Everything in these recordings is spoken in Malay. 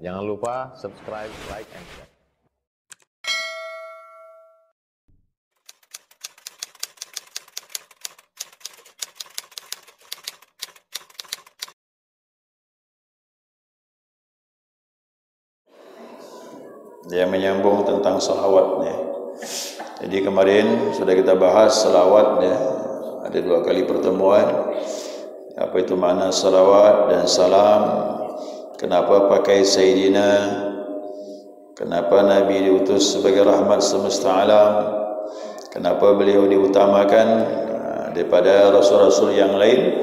Jangan lupa subscribe, like, and share. Dia menyambung tentang salawatnya. Jadi kemarin sudah kita bahas salawatnya. Ada 2 kali pertemuan. Apa itu makna salawat dan salam? Kenapa pakai Sayyidina? Kenapa Nabi diutus sebagai rahmat semesta alam? Kenapa beliau diutamakan daripada rasul-rasul yang lain?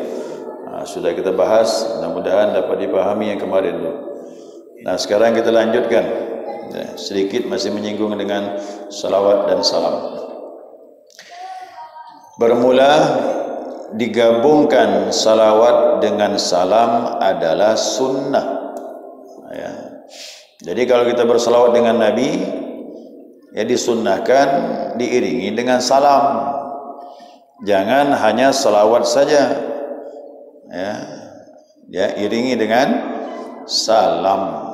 Sudah kita bahas. Mudah-mudahan dapat dipahami yang kemarin tu. Nah, sekarang kita lanjutkan. Sedikit masih menyinggung dengan salawat dan salam. Bermula digabungkan salawat dengan salam adalah sunnah. Ya. Jadi kalau kita bersalawat dengan Nabi, ya disunnahkan diiringi dengan salam. Jangan hanya salawat saja. Ya, iringi dengan salam.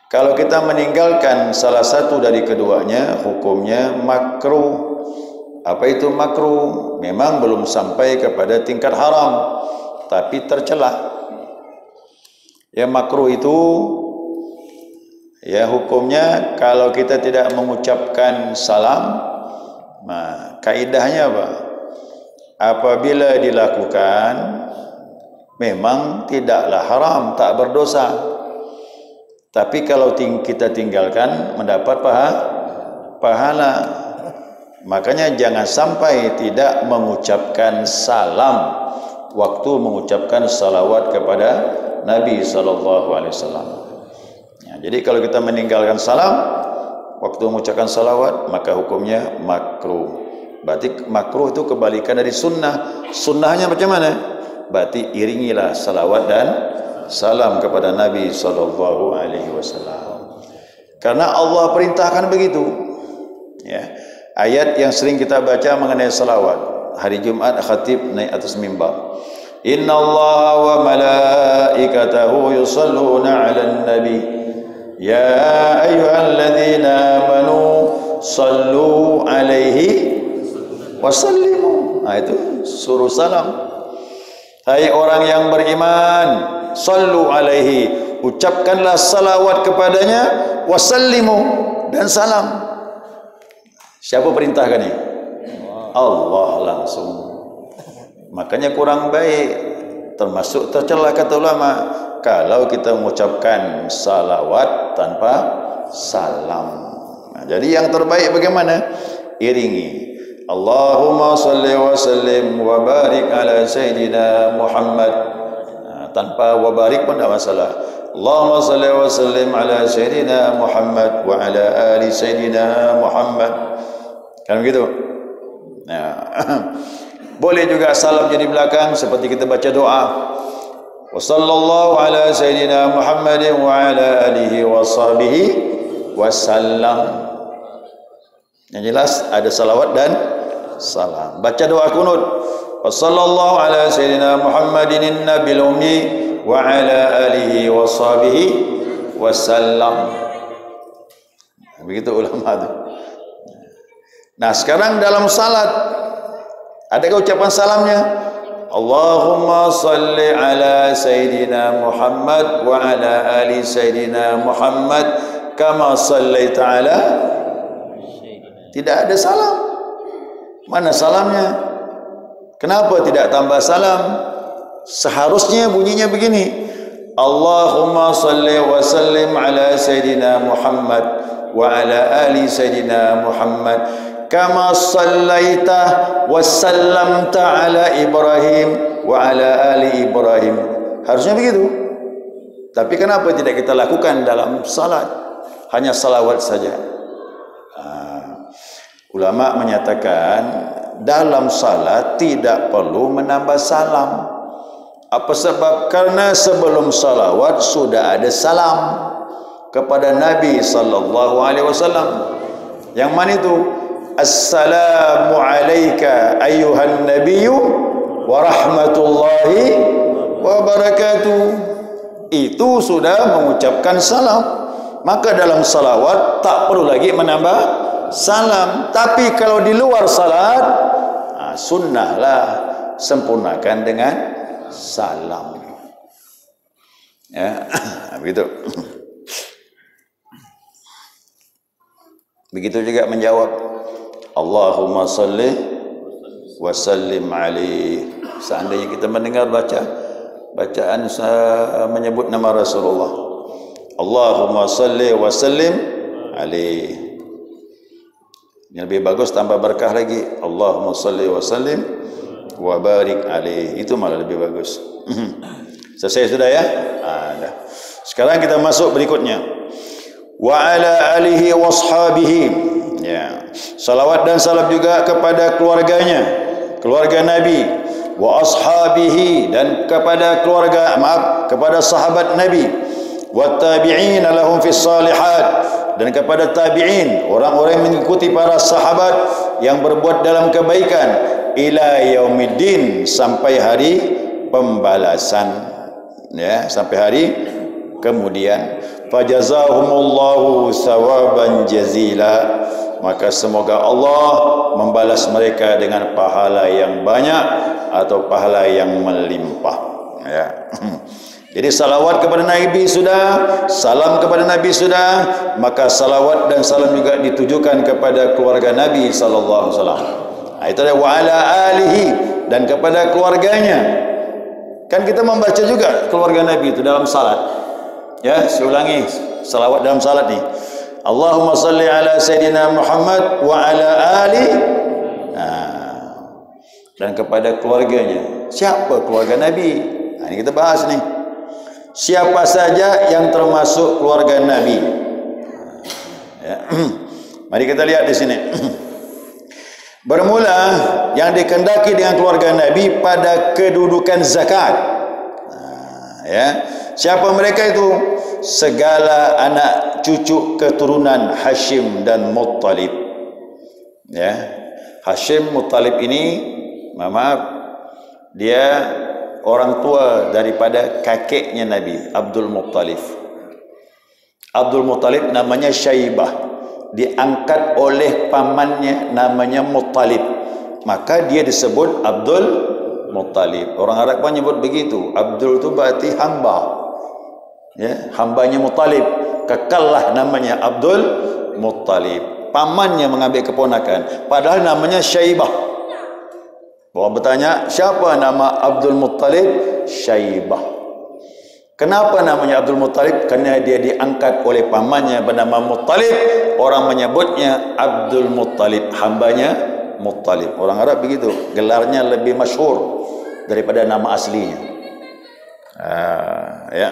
Kalau kita meninggalkan salah satu dari keduanya, hukumnya makruh. Apa itu makruh? Memang belum sampai kepada tingkat haram, tapi tercela. Ya, makruh itu ya hukumnya kalau kita tidak mengucapkan salam, kaidahnya apa? Apabila dilakukan memang tidaklah haram, tak berdosa. Tapi kalau kita tinggalkan mendapat pahala. Makanya jangan sampai tidak mengucapkan salam waktu mengucapkan salawat kepada Nabi SAW. Ya, jadi kalau kita meninggalkan salam waktu mengucapkan salawat, maka hukumnya makruh. Berarti makruh itu kebalikan dari sunnah. Sunnahnya macam mana? Berarti iringilah salawat dan salam kepada Nabi SAW. Karena Allah perintahkan begitu. Ya. Ayat yang sering kita baca mengenai salawat. Hari Jumat khatib naik atas mimbar. Inna Allah wa malaikatahu yusalluna ala nabi. Ya ayyuhalladzina amanu sallu alaihi wasallimu. Itu suruh salam. Hai orang yang beriman, sallu alaihi, ucapkanlah salawat kepadanya, wasallimu, dan salam. Siapa perintahkan ini? Allah langsung. Makanya kurang baik, termasuk tercela kata ulama, kalau kita mengucapkan salawat tanpa salam. Jadi yang terbaik bagaimana? Iringi. Allahumma salli wa sallim wa barik ala Sayyidina Muhammad. Tanpa wa barik pun tidak masalah. Allahumma salli wa sallim ala Sayyidina Muhammad wa ala ali Sayyidina Muhammad. Kan begitu? Nah, boleh juga salam jadi belakang seperti kita baca doa. Wa sallallahu ala Sayyidina Muhammadin wa ala alihi wa sahbihi wa sallam. Yang jelas ada salawat dan salam. Baca doa kunut. Wa sallallahu ala Sayyidina Muhammadin nabil ummi wa ala alihi wa sahbihi wa sallam. Begitu ulama itu. Nah, sekarang dalam salat adakah ucapan salamnya? Allahumma salli ala Sayyidina Muhammad wa ala ali Sayyidina Muhammad kama sallaita ala. Tidak ada salam. Mana salamnya? Kenapa tidak tambah salam? Seharusnya bunyinya begini. Allahumma salli wa sallim ala Sayyidina Muhammad wa ala ali Sayyidina Muhammad kama sallaita wa sallamta ala Ibrahim wa ala ali Ibrahim. Harusnya begitu. Tapi kenapa tidak kita lakukan dalam salat? Hanya salawat saja. Ulama menyatakan dalam salat tidak perlu menambah salam. Apa sebab? Karena sebelum salawat sudah ada salam kepada Nabi SAW. Yang mana itu? Assalamu alayka ayyuhan nabiyyu wa rahmatullahi wa barakatuh. itu sudah mengucapkan salam. Maka dalam salawat tak perlu lagi menambah salam. Tapi kalau di luar salat, sunnahlah sempurnakan dengan salam. Ya, begitu. Begitu juga menjawab Allahumma salli wa sallim alaihi. Seandainya kita mendengar bacaan menyebut nama Rasulullah, Allahumma salli wa sallim alaihi. Yang lebih bagus tambah berkah lagi, Allahumma salli wa sallim wa barik alaihi. Itu malah lebih bagus. Selesai sudah ya? Dah. Sekarang kita masuk berikutnya. Wa ala alihi washabihi. Ya. Salawat dan salam juga kepada keluarganya, keluarga Nabi, wa ashabihi, dan kepada kepada sahabat Nabi, wa tabi'in lahum fis salihat, dan kepada tabi'in, orang-orang yang mengikuti para sahabat yang berbuat dalam kebaikan, ila yaumiddin, sampai hari pembalasan. Ya, sampai hari kemudian. Fajazahumullahu sawaban jazila, maka semoga Allah membalas mereka dengan pahala yang banyak atau pahala yang melimpah. Ya. Jadi salawat kepada Nabi sudah, salam kepada Nabi sudah, maka salawat dan salam juga ditujukan kepada keluarga Nabi sallallahu alaihi wasallam. Itu ada wa ala alihi, dan kepada keluarganya. Kan kita membaca juga keluarga Nabi itu dalam salat. Ya, saya ulangi salawat dalam salat nih. Allahumma salli ala Sayyidina Muhammad wa ala ali. Dan kepada keluarganya. Siapa keluarga Nabi? Ini kita bahas nih. Siapa saja yang termasuk keluarga Nabi? Ya. Mari kita lihat di sini. Bermula yang dikehendaki dengan keluarga Nabi pada kedudukan zakat. Ya. Siapa mereka itu? Segala anak cucu keturunan Hashim dan Muttalib. Ya. Hashim Muttalib ini, maaf, dia orang tua daripada kakeknya Nabi, Abdul Muttalib. Abdul Muttalib namanya Syaibah, diangkat oleh pamannya namanya Muttalib, maka dia disebut Abdul Muttalib. Orang Arab pun menyebut begitu. Abdul itu berarti hamba, ya, hambanya Muttalib, kekallah namanya Abdul Muttalib. Pamannya mengambil keponakan, padahal namanya Syaibah. Orang bertanya, siapa nama Abdul Muttalib? Syaibah. Kenapa namanya Abdul Muttalib? Kerana dia diangkat oleh pamannya bernama Muttalib. Orang menyebutnya Abdul Muttalib, hambanya Muttalib. Orang Arab begitu, gelarnya lebih masyhur daripada nama aslinya. Ya.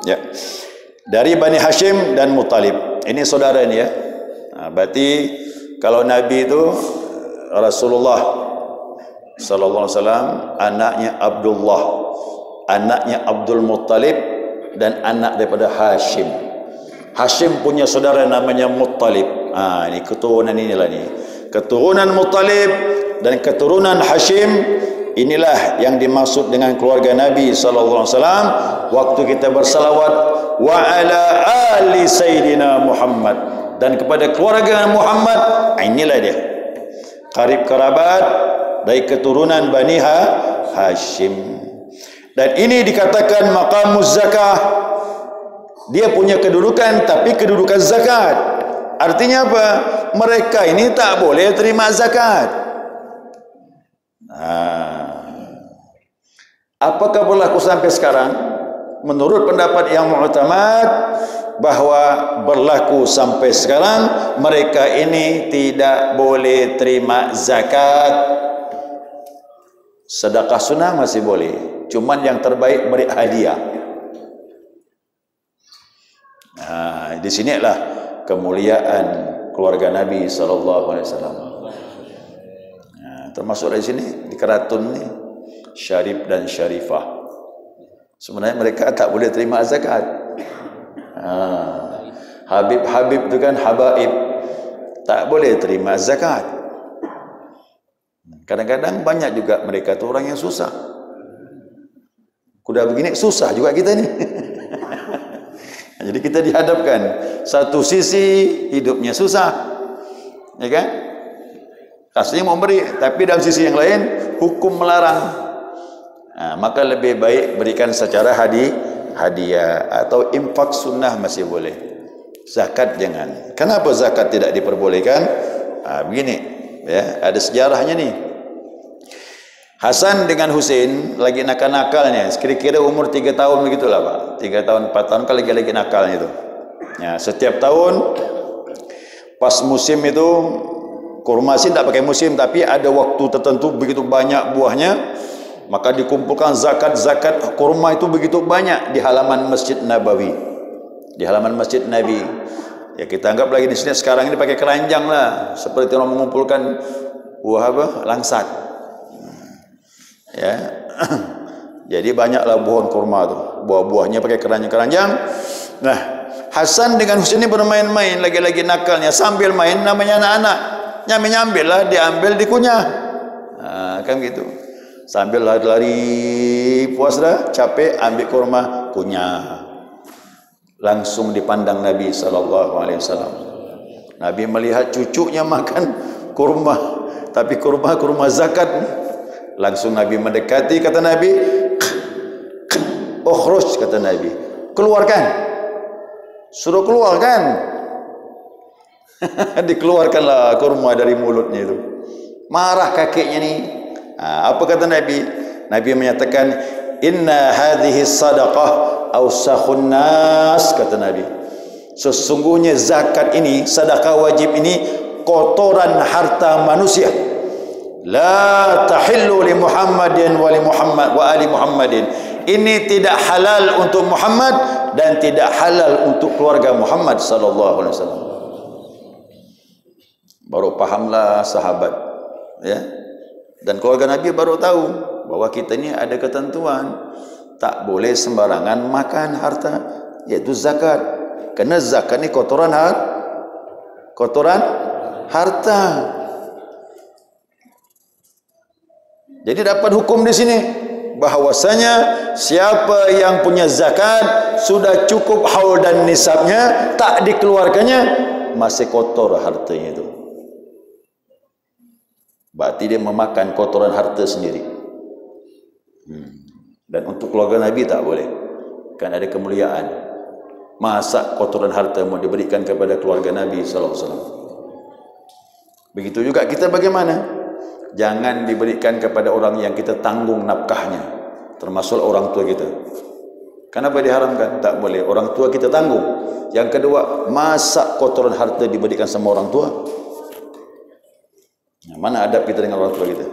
Ya. Dari Bani Hashim dan Muttalib. Ini saudara ini ya. Berarti kalau Nabi itu Rasulullah sallallahu alaihi wasallam, anaknya Abdullah, anaknya Abdul Muttalib, dan anak daripada Hashim. Hashim punya saudara namanya Muttalib. Ini keturunan inilah ni. Keturunan Muttalib dan keturunan Hashim, inilah yang dimaksud dengan keluarga Nabi sallallahu alaihi wasallam waktu kita bersalawat wa ala ali Sayyidina Muhammad, dan kepada keluarga Muhammad. Inilah dia, karib kerabat dari keturunan Bani Hashim. Dan ini dikatakan maqamuz zakah. Dia punya kedudukan, tapi kedudukan zakat. Artinya apa? Mereka ini tak boleh terima zakat. Apakah berlaku sampai sekarang? Menurut pendapat yang mu'tamad, bahwa berlaku sampai sekarang, mereka ini tidak boleh terima zakat. Sedekah sunnah masih boleh, cuman yang terbaik beri hadiah. Di sinilah kemuliaan keluarga Nabi sallallahu alaihi wasallam. Termasuk dari sini di Keratun ni, Syarif dan Syarifah. Sebenarnya mereka tak boleh terima zakat. Habib-habib itu kan habaib, tak boleh terima zakat. Kadang-kadang banyak juga mereka tu orang yang susah, Kuda begini susah juga kita ni. Jadi kita dihadapkan satu sisi hidupnya susah, ya kan? Aslinya mau beri, tapi dalam sisi yang lain hukum melarang. Maka lebih baik berikan secara hadiah atau infak sunnah masih boleh. Zakat jangan. Kenapa zakat tidak diperbolehkan? Begini, ya, ada sejarahnya nih. Hasan dengan Husain lagi nakal-nakalnya, kira-kira umur 3 tahun begitulah Pak, 3 tahun 4 tahun kan lagi nakalnya itu. Ya, setiap tahun pas musim itu, kurma sih tidak pakai musim, tapi ada waktu tertentu begitu banyak buahnya, maka dikumpulkan zakat kurma itu begitu banyak di halaman Masjid Nabawi, di halaman Masjid Nabi. Ya kita anggap lagi di sini sekarang ini pakai keranjang lah, seperti orang mengumpulkan buah apa, langsat. Ya, jadi banyaklah pohon kurma tu, buah-buahnya pakai keranjang-keranjang. Nah, Hasan dengan Husain ini bermain-main, lagi-lagi nakalnya, sambil main namanya anak-anak, nyambil lah, diambil, dikunyah. Kan gitu, sambil lari-lari, puas dah, capek, ambil kurma, kunyah. Langsung dipandang Nabi SAW. Nabi melihat cucunya makan kurma, tapi kurma zakat. Langsung Nabi mendekati, kata Nabi, ukhruj, kata Nabi, keluarkan, suruh keluarkan. Dikeluarkanlah kurma dari mulutnya itu. Marah kakeknya ni. Apa kata Nabi? Nabi menyatakan, inna hadhihi sadaqah awsakhun nas, kata Nabi. Sesungguhnya zakat ini, sedekah wajib ini, kotoran harta manusia. La tahillu li Muhammadin wa li Muhammad wa ali Muhammadin. Ini tidak halal untuk Muhammad dan tidak halal untuk keluarga Muhammad sallallahu alaihi wasallam. Baru pahamlah sahabat, ya. Dan keluarga Nabi baru tahu bahwa kita ini ada ketentuan, tak boleh sembarangan makan harta, yaitu zakat. Karena zakat ini kotoran harta. Jadi dapat hukum di sini bahwasanya siapa yang punya zakat sudah cukup haul dan nisabnya, tak dikeluarkannya, masih kotor hartanya itu. Berarti dia memakan kotoran harta sendiri. Dan untuk keluarga Nabi tak boleh, kan ada kemuliaan. Masa kotoran harta mau diberikan kepada keluarga Nabi SAW? Begitu juga kita bagaimana? Jangan diberikan kepada orang yang kita tanggung nafkahnya, termasuk orang tua kita. Kenapa diharamkan? Tak boleh, orang tua kita tanggung. Yang kedua, masa kotoran harta diberikan sama orang tua? Mana adab kita dengan orang tua kita?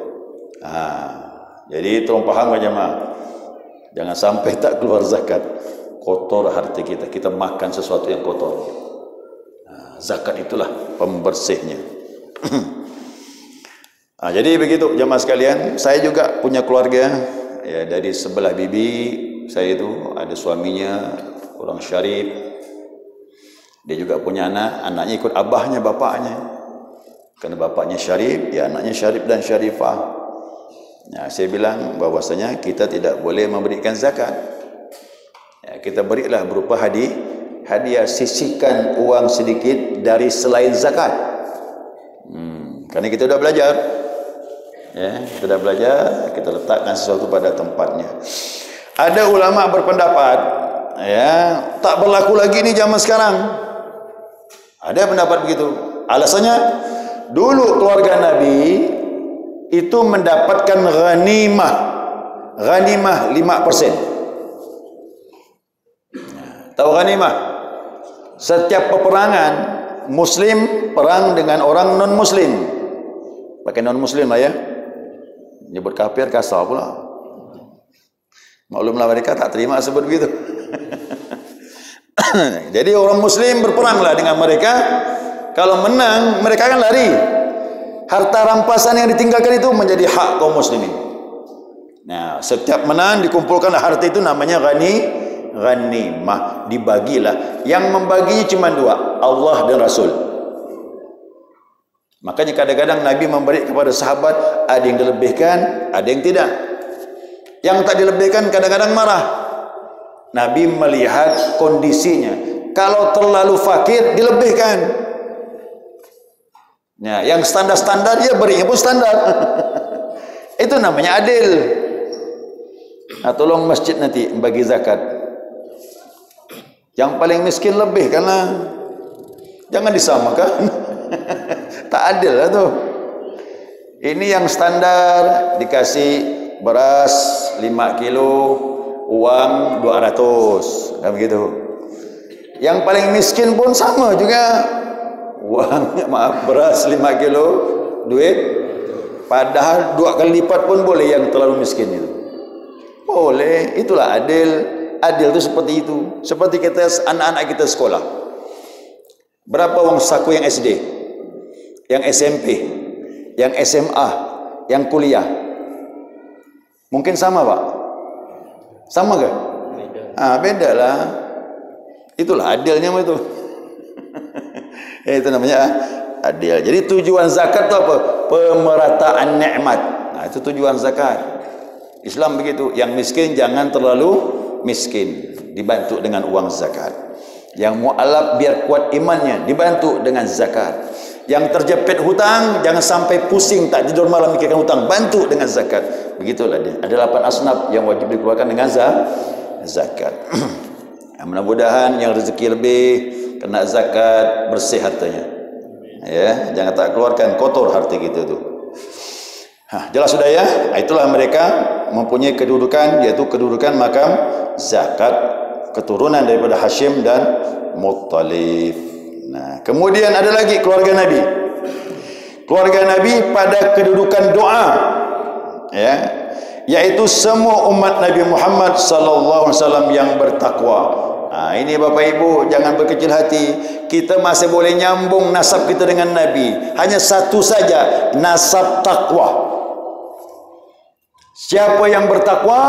Jadi tolong paham jemaah, jangan sampai tak keluar zakat, kotor harta kita, kita makan sesuatu yang kotor. Zakat itulah pembersihnya. Jadi begitu jemaah sekalian, saya juga punya keluarga, ya, dari sebelah bibi saya itu ada suaminya orang syarif, dia juga punya anaknya ikut abahnya, bapaknya, karena bapaknya syarif, ya anaknya syarif dan syarifah. Ya, saya bilang bahwasanya kita tidak boleh memberikan zakat, ya, kita berilah berupa hadiah, sisihkan uang sedikit dari selain zakat. Karena kita sudah belajar, ya, kita sudah belajar, kita letakkan sesuatu pada tempatnya. Ada ulama berpendapat, ya, tak berlaku lagi ni zaman sekarang. Ada pendapat begitu. Alasannya, dulu keluarga Nabi itu mendapatkan ghanimah 5%. Tahu ghanimah? Setiap peperangan Muslim perang dengan orang non Muslim, pakai non Muslim lah ya. Nyebut kafir kasar pula. Maklumlah mereka tak terima sebut begitu. Jadi orang Muslim berperanglah dengan mereka. Kalau menang, mereka akan lari. Harta rampasan yang ditinggalkan itu menjadi hak kaum muslimin. Nah, setiap menang dikumpulkanlah harta itu, namanya ghanimah, dibagilah. Yang membaginya cuma 2, Allah dan Rasul. Makanya kadang-kadang Nabi memberi kepada sahabat, ada yang dilebihkan, ada yang tidak. Yang tak dilebihkan kadang-kadang marah. Nabi melihat kondisinya. Kalau terlalu fakir dilebihkan. Ya, yang standar-standar dia berinya pun standar. Itu namanya adil. Nah, tolong masjid nanti bagi zakat. Yang paling miskin lebih karena jangan disamakan. Tak adil lah tuh. Ini yang standar dikasih beras 5 kilo, uang 200, kan begitu. Yang paling miskin pun sama juga, uang beras 5 kilo, duit, padahal 2 kali lipat pun boleh yang terlalu miskin itu. Boleh, itulah adil. Adil itu seperti itu. Seperti kita anak-anak kita sekolah. Berapa uang saku yang SD, yang SMP, yang SMA, yang kuliah? Mungkin sama, Pak? Sama ke? Beda lah. Itulah adilnya itu. Itu namanya adil. Jadi tujuan zakat itu apa? Pemerataan nikmat. Nah, itu tujuan zakat. Islam begitu. Yang miskin jangan terlalu miskin, dibantu dengan uang zakat. Yang mu'alaf biar kuat imannya, dibantu dengan zakat. Yang terjepit hutang jangan sampai pusing tak tidur malam mikirkan hutang, bantu dengan zakat. Begitulah dia. Ada 8 asnaf yang wajib dikeluarkan dengan zakat. Mudah-mudahan yang rezeki lebih kena zakat, bersih hartanya. Ya, jangan tak keluarkan kotor harta kita tu. Jelas sudah ya. Itulah mereka mempunyai kedudukan, yaitu kedudukan makam zakat, keturunan daripada Hashim dan Muttalib. Nah, kemudian ada lagi keluarga Nabi. Keluarga Nabi pada kedudukan doa, ya, yaitu semua umat Nabi Muhammad sallallahu alaihi wasallam yang bertakwa. Ini Bapak Ibu jangan berkecil hati. Kita masih boleh nyambung nasab kita dengan Nabi. Hanya satu saja, nasab takwa. Siapa yang bertakwa,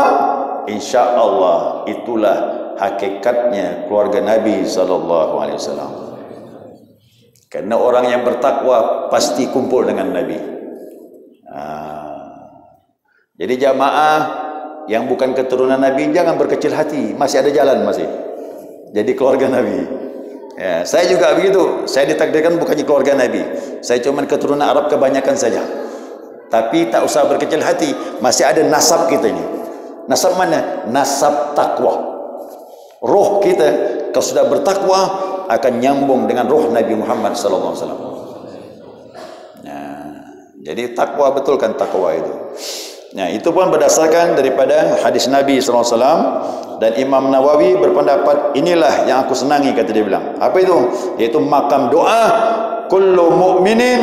insya Allah itulah hakikatnya keluarga Nabi sallallahu alaihi wasallam. Karena orang yang bertakwa pasti kumpul dengan Nabi. Jadi jamaah yang bukan keturunan Nabi jangan berkecil hati, masih ada jalan masih. Jadi keluarga Nabi. Ya, saya juga begitu. Saya ditakdirkan bukannya keluarga Nabi. Saya cuma keturunan Arab kebanyakan saja. Tapi tak usah berkecil hati, masih ada nasab kita ini. Nasab mana? Nasab takwa. Roh kita kalau sudah bertakwa akan nyambung dengan roh Nabi Muhammad sallallahu alaihi wasallam. Nah, jadi takwa, betulkan takwa itu. Nah, itu pun berdasarkan daripada hadis Nabi sallallahu alaihi wasallam, dan Imam Nawawi berpendapat inilah yang aku senangi, kata dia bilang. Apa itu? Yaitu makam doa kullu mu'minin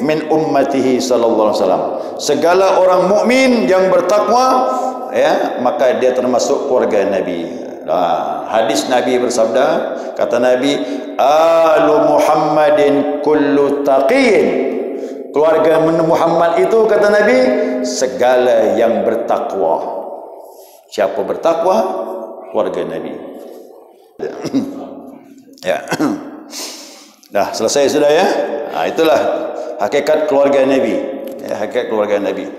min ummatihi sallallahu alaihi wasallam. Segala orang mukmin yang bertakwa, ya, maka dia termasuk keluarga Nabi. Hadis Nabi bersabda, kata Nabi, alu Muhammadin kullu taqiyin. Keluarga Muhammad itu, kata Nabi, segala yang bertakwa. Siapa bertakwa? Keluarga Nabi. Ya. Dah selesai sudah ya. Itulah hakikat keluarga Nabi. Ya, hakikat keluarga Nabi.